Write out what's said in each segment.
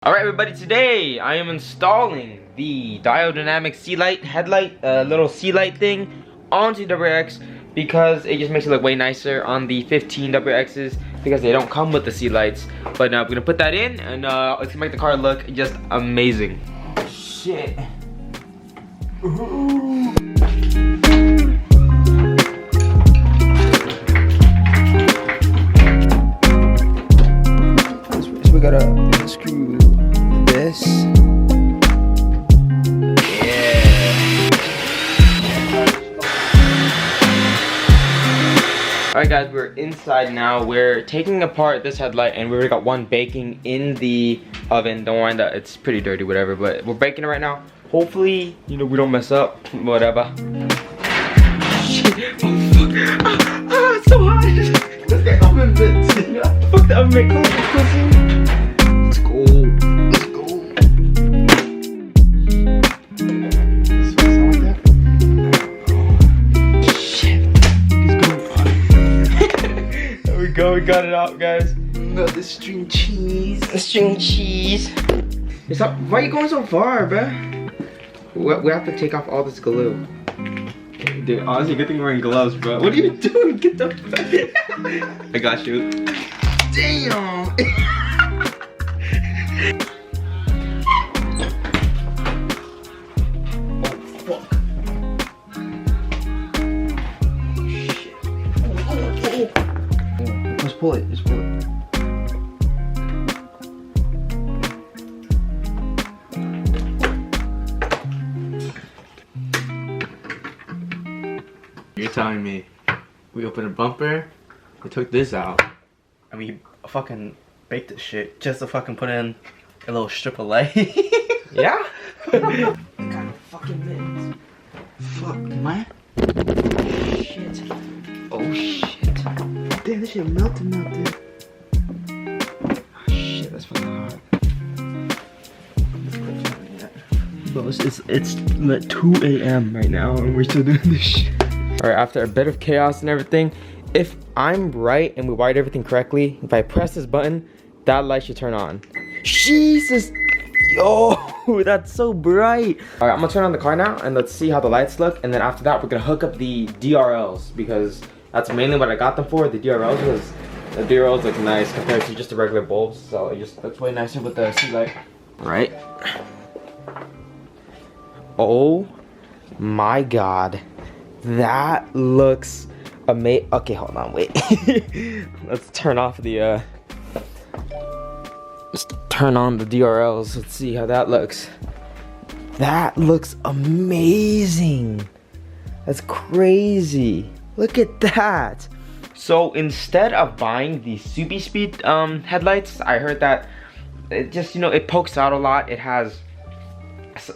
Alright everybody, today I am installing the Diode sea light headlight, little sea light thing onto WX because it just makes it look way nicer on the 15 WXs because they don't come with the sea lights. But we're gonna put that in and it's gonna make the car look just amazing. Oh, shit. Ooh. So we gotta unscrew this. Yeah. Alright guys, we're inside now. We're taking apart this headlight and we already got one baking in the oven. Don't worry that it's pretty dirty, whatever, but we're baking it right now. Hopefully, you know, we don't mess up, whatever. Shit. Oh fuck. It's so hot. Look at oven bits. Fuck the oven bit. Let's go. Let's go. Does it sound like that? Oh, shit. He's going. There we go. We got it out, guys. Got the string cheese. The string cheese. Stop. Why are you going so far, bruh? We have to take off all this glue. Dude, honestly, good thing you're wearing gloves, bro. What are you doing? Get the fuck. I got you. Damn. Oh, fuck. Shit. Oh. Let's pull it. Let's pull it. You're telling me we opened a bumper, we took this out, and we fucking baked this shit just to fucking put in a little strip of light? Yeah? What kind of fucking mints? Fuck, man. Shit. Oh shit. Damn, this shit melted. Oh shit, that's fucking hot. Bro, it's like 2 a.m. right now and we're still doing this shit. Alright, after a bit of chaos and everything, if I'm right and we wired everything correctly, if I press this button, that light should turn on. Jesus! Yo, that's so bright! Alright, I'm gonna turn on the car now and let's see how the lights look. And then after that, we're gonna hook up the DRLs because that's mainly what I got them for, the DRLs, because the DRLs look nice compared to just the regular bulbs. So it just looks way nicer with the sea light. Alright. Oh my god. That looks amazing. Okay, hold on, wait. Let's turn off the let's turn on the DRLs. Let's see how that looks. That looks amazing. That's crazy. Look at that. So instead of buying the Super Speed headlights, I heard that it just, you know, it pokes out a lot. It has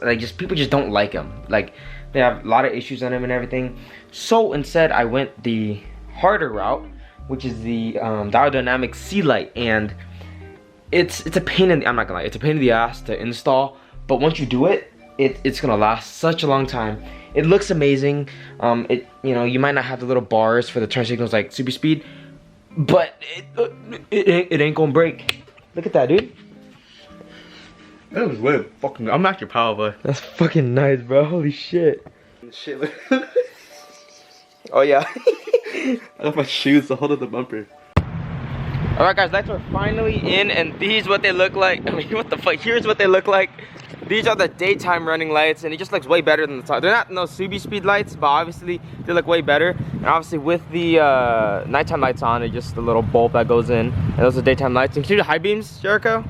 like, just people just don't like them. Like, they have a lot of issues on them and everything. So instead, I went the harder route, which is the Diode sea light, and it's a pain in the, I'm not gonna lie, it's a pain in the ass to install. But once you do it, it's gonna last such a long time. It looks amazing. You know, you might not have the little bars for the turn signals like Super Speed, but it ain't gonna break. Look at that, dude. That was way fucking. I'm actually proud of it. That's fucking nice, bro. Holy shit. Shit. Oh yeah. I got my shoes to hold up the bumper. Alright guys, lights are finally in and these what they look like. I mean, what the fuck? Here's what they look like. These are the daytime running lights and it just looks way better than the top. They're not no Super Speed lights, but obviously they look way better. And obviously with the nighttime lights on, it's just a little bulb that goes in. And those are daytime lights. And can you do the high beams, Jericho?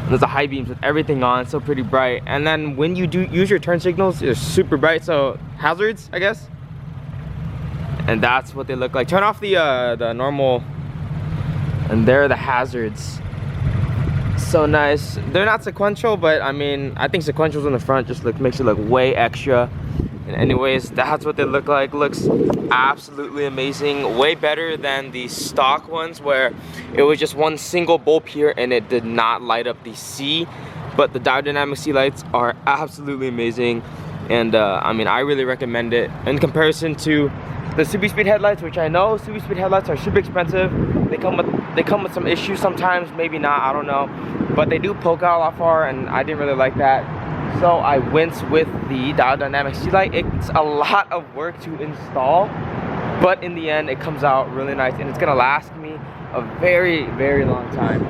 There's the high beams with everything on, so pretty bright. And then when you do use your turn signals, it's super bright, so hazards, I guess. And that's what they look like. Turn off the normal, and there are the hazards. So nice. They're not sequential, but I mean, I think sequentials in the front just makes it look way extra. And anyways, that's what they look like. Looks absolutely amazing. Way better than the stock ones where it was just one single bulb here and it did not light up the C. But the Diode sea lights are absolutely amazing. And I mean, I really recommend it. In comparison to the super speed headlights, which I know super speed headlights are super expensive. They come with some issues sometimes, maybe not, I don't know. But they do poke out a lot far, and I didn't really like that. So I went with the Diode Dynamic Sea Light. It's a lot of work to install, but in the end it comes out really nice, and it's gonna last me a very, very long time.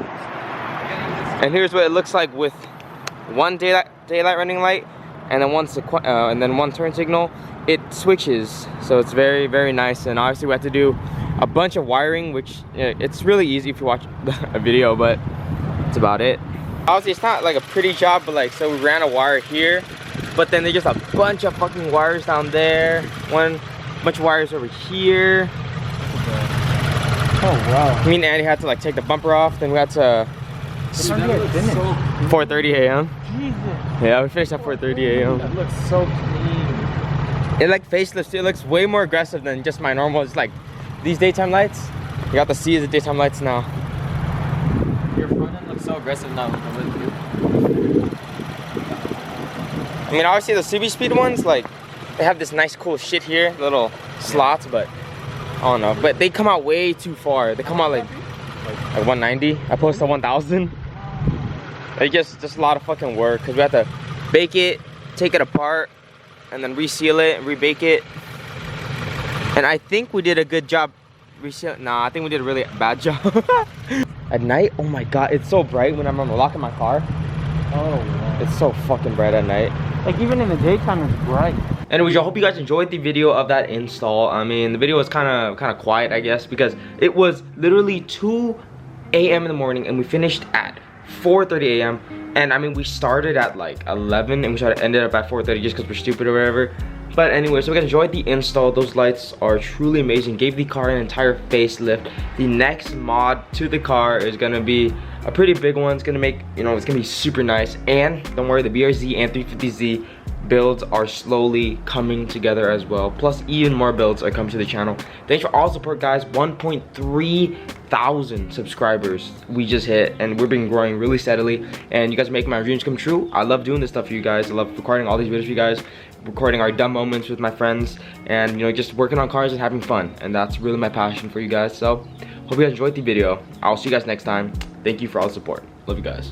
And here's what it looks like with one daylight running light, and then one turn signal. It switches, so it's very, very nice. And obviously we have to do a bunch of wiring, which it's really easy if you watch a video, but that's about it. Obviously it's not like a pretty job, but like, so we ran a wire here, but then there's just a bunch of fucking wires down there, bunch of wires over here. Oh wow. Me and Andy had to like take the bumper off, then we had to 4:30 a.m. Jesus. Yeah, we finished at 4:30 a.m. That looks so clean. It like facelifts, it looks way more aggressive than just my normal. It's like these daytime lights. You got to see the daytime lights now. Your front end looks so aggressive now. I mean, obviously the super speed ones, like, they have this nice cool shit here, little slots, but I don't know. But they come out way too far. They come out like 190. I posted 1,000. It's just a lot of fucking work, because we have to bake it, take it apart, and then reseal it, rebake it. And I think we did a good job resealing. Nah, I think we did a really bad job. At night, oh my god, it's so bright when I'm locking my car. Oh wow. It's so fucking bright at night. Like even in the daytime it's bright. Anyways, I hope you guys enjoyed the video of that install. I mean, the video was kind of quiet, I guess, because it was literally 2 a.m. in the morning and we finished at 4:30 a.m. And I mean, we started at like 11 and we ended up at 4:30 just because we're stupid or whatever. But anyway, so we guys enjoyed the install. Those lights are truly amazing. Gave the car an entire facelift. The next mod to the car is gonna be a pretty big one. It's gonna make, you know, it's gonna be super nice. And don't worry, the BRZ and 350Z builds are slowly coming together as well. Plus even more builds are coming to the channel. Thanks for all the support, guys. 1.3 thousand subscribers we just hit, and we've been growing really steadily, and you guys are making my dreams come true. I love doing this stuff for you guys. I love recording all these videos for you guys, recording our dumb moments with my friends, and you know, just working on cars and having fun. And that's really my passion for you guys. So hope you guys enjoyed the video. I'll see you guys next time. Thank you for all the support. Love you guys.